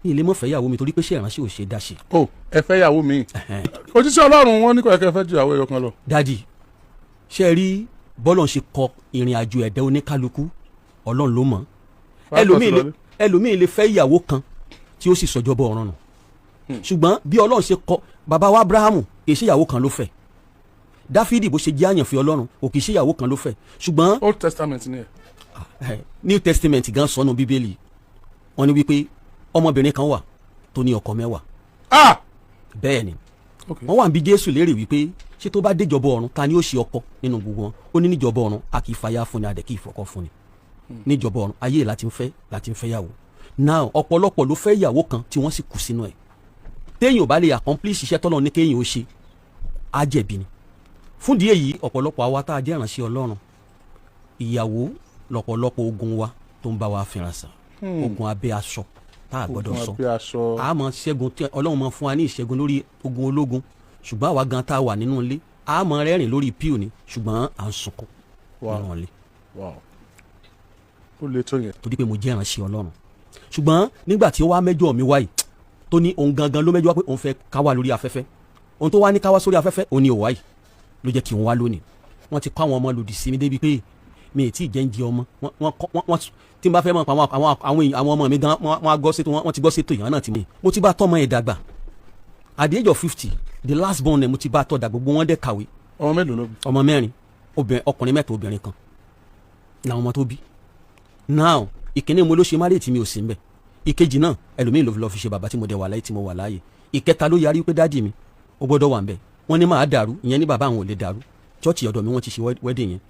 ní ilé mọ̀fẹ́ ìyàwó mi torí pé ṣé ìránṣẹ́ ò ṣe dá ṣe. o ẹ fẹ́ ìyàwó mi òjíṣẹ́ Ọlọ́run wọn ní kò yẹ kẹ́ fẹ́ ju ìyàwó ẹyọ kan lọ. dádì ṣe rí bọ́lọ̀ ṣe kọ ìrìn àjò ẹ̀dá oníkálukú Ọlọ́run ló mọ̀. ẹlòmíì lè fẹ́ ìyàwó kan tí ó sì sọjọ́ bọ́ ọ̀run nù. ṣùgbọ́n bí Ọlọ́run ṣe kọ bàbá wa Abrahamu kì í ṣe ìyàwó kan ló fẹ́. Dáfídì bó ṣe jẹ́ àyànfẹ́ Ọlọ́run kò kì í ṣe ìyàwó kan ló fẹ́. ṣùgbọ́n Old Testament ni ẹ. New Testament gan sọnù Bíbélì wọ́n ní wípé ọmọbìnrin kan wà tó ní ọkọ 10. bẹ́ẹ̀ ni wọ́n wà ń bi Jésù léèrè wípé ṣé tó bá déjọba ọ̀run ta ni ó ṣe ọkọ nínú gbogbo wọn. Ó ní níjọba ọ̀run a kì í fàyà fún ni a dẹ̀ kì í fọkọ fún ni. níjọba ọ̀run ayé láti ń fẹ́ yàwó. now ọ̀pọ̀lọpọ̀ ló fẹ́ ìyàwó kan tí wọ́n sì kú sínú ẹ̀. téèyàn ò bá lè accomplish iṣẹ́ tọ́lọ́ ní kéèyàn ó ṣe á jẹ̀bi ni. fún díẹ̀ yìí ọ̀pọ̀lọpọ̀ àwa tá a jẹ́ ìránṣẹ́ Ọlọ́run ìyàwó lọ́pọ̀lọpọ̀ ogun wa tó ń bá wa fìràn sàn ogun abẹ́ aṣọ tá a gbọ́dọ̀ sọ a máa ṣẹ́gun tí Ọlọ́run máa fún wa ní ìṣẹ́gun lórí ogun ológun ṣùgbọ́n àwa gan tá a wà nínú ilé a máa rẹ́rìn lórí píò ni ṣùgbọ́n à ń sunkún nínú ilé. ó le tó yẹn. torí pé mo jẹ́ ìránṣẹ́ Ọlọ́run ṣùgbọ́n nígbà tí ó wá mẹ́jọ mi wáyìí tó ní òun gangan ló mẹ́jọ wá pé òun fẹ́ káwá lórí afẹ́fẹ́ òun tó wá ní káwá sórí afẹ́fẹ́ òun ni òwá yìí ló jẹ́ kí n wá lónìí wọ́n ti kọ́ àwọn ọmọ lòdì sí mi débi pé mi ì tí ì jẹ́ ń jẹ ọmọ wọ́n tí n bá fẹ́ mọ̀ pa àwọn ọmọ mi gan wọ́n ti gbọ́ sétò ìyàn náà ti mọ̀ mo ti bá tọ́ ọmọ yẹn dàgbà at the age of 50 the last born mo ti bá tọ́ dà gbogbo wọn dẹ̀ kàwé. ọmọ mélòó ló bí. ọmọ 4 ọkùnrin 3 obìnrin 1 làwọn ọmọ tó bí. now ìkíní mo ló ṣe máa lè tí mi ò sí mbẹ ìkejì náà ẹlòmíì ló fi ṣe bàbá tí mo dẹ̀ wà láyé tí mo wà láàyè ìkẹta ló yarí pé dáàdì mi ó gbọ́dọ̀ wà mbẹ wọ́n ní máa dàrú ìyẹn ní bàbá àwọn ò lè dàrú chọ́ọ̀chì ọ̀dọ̀ mi wọ́n ti ṣe wedding yẹn